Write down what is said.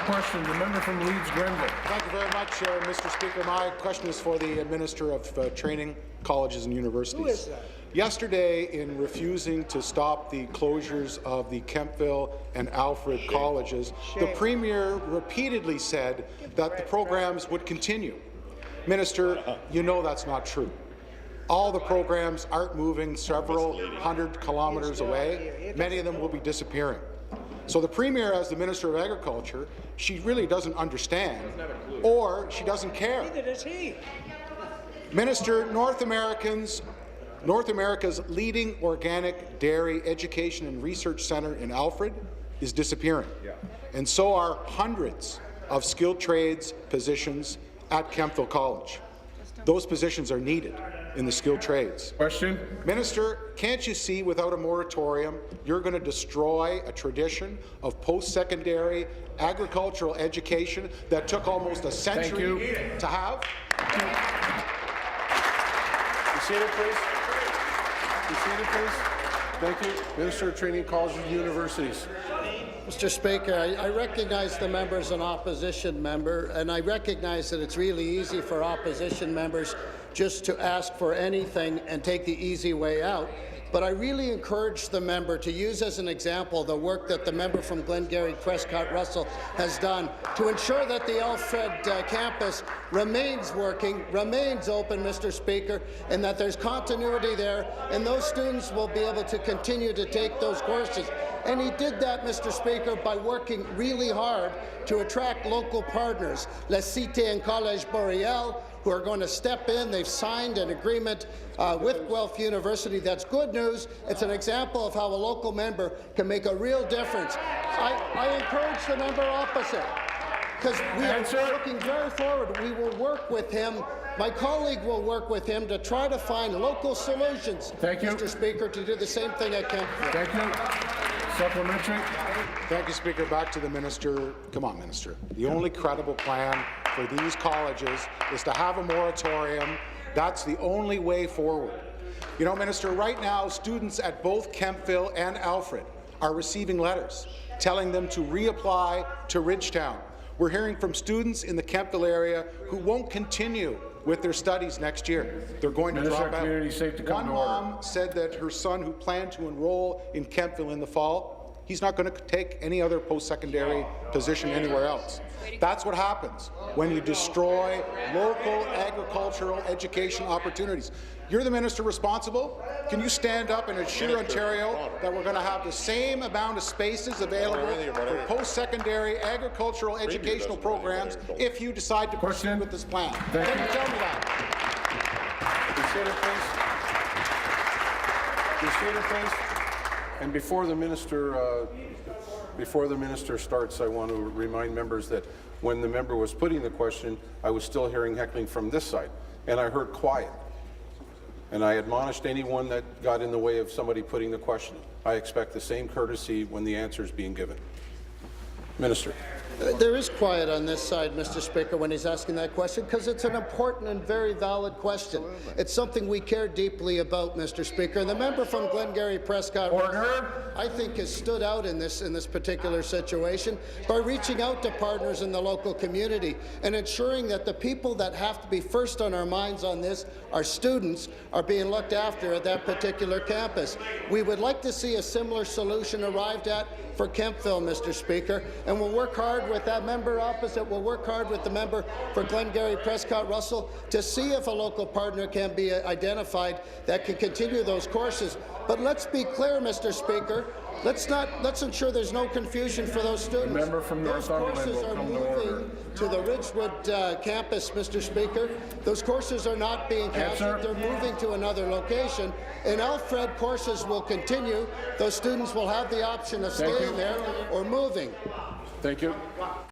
Question, the member from Leeds Grenville. Thank you very much, Mr. Speaker. My question is for the Minister of Training, Colleges and Universities. Who is that? Yesterday, in refusing to stop the closures of the Kemptville and Alfred colleges, the Premier repeatedly said that the programs would continue. Minister, you know that's not true. All the programs aren't moving several hundred kilometres away. Many of them will be disappearing. So the Premier, as the Minister of Agriculture, she really doesn't understand, or she doesn't care. Neither does he. Minister, North America's leading organic dairy education and research centre in Alfred is disappearing, and so are hundreds of skilled trades positions at Kemptville College. Those positions are needed in the skilled trades. Question. Minister, can't you see without a moratorium you're going to destroy a tradition of post-secondary agricultural education that took almost a century to have? Be seated, please. Be seated, please. Thank you. Minister of Training, Colleges and Universities. Mr. Speaker, I recognize the member as an opposition member, and I recognize that it's really easy for opposition members just to ask for anything and take the easy way out. But I really encourage the member to use as an example the work that the member from Glengarry Prescott Russell has done to ensure that the Alfred campus remains working, remains open, Mr. Speaker, and that there's continuity there, and those students will be able to continue to take those courses. And he did that, Mr. Speaker, by working really hard to attract local partners, La Cité and Collège Boreal, who are going to step in. They've signed an agreement with Guelph University. That's good news. It's an example of how a local member can make a real difference. I encourage the member opposite, because we are looking very forward. We will work with him. My colleague will work with him to try to find local solutions, Mr. Speaker, to do the same thing at Kemptville. Thank you. Supplementary. Thank you, Speaker. Back to the Minister. Come on, Minister. The only credible plan for these colleges is to have a moratorium. That's the only way forward. You know, Minister, right now, students at both Kemptville and Alfred are receiving letters telling them to reapply to Ridgetown. We're hearing from students in the Kemptville area who won't continue with their studies next year. They're going to drop out. One mom said that her son, who planned to enroll in Kemptville in the fall, he's not going to take any other post-secondary position anywhere else. That's what happens when you destroy local agricultural education opportunities. You're the minister responsible. Can you stand up and assure Ontario that we're going to have the same amount of spaces available for post-secondary agricultural educational programs if you decide to proceed with this plan? Can you tell me that? Be seated, please. And before the minister starts, I want to remind members that when the member was putting the question, I was still hearing heckling from this side, and I heard quiet. And I admonished anyone that got in the way of somebody putting the question. I expect the same courtesy when the answer is being given. Minister. There is quiet on this side, Mr. Speaker, when he's asking that question, because it's an important and very valid question. It's something we care deeply about, Mr. Speaker. And the member from Glengarry Prescott, I think, has stood out in this particular situation by reaching out to partners in the local community and ensuring that the people that have to be first on our minds on this, our students, are being looked after at that particular campus. We would like to see a similar solution arrived at for Kemptville, Mr. Speaker, and we'll work hard with that member opposite. We'll work hard with the member for Glengarry Prescott Russell to see if a local partner can be identified that can continue those courses. But let's be clear, Mr. Speaker. Let's ensure there's no confusion for those students. Member from Those courses are moving to the Ridgewood campus, Mr. Speaker. Those courses are not being cancelled. They're moving to another location. And Alfred courses will continue. Those students will have the option of staying there or moving. Thank you.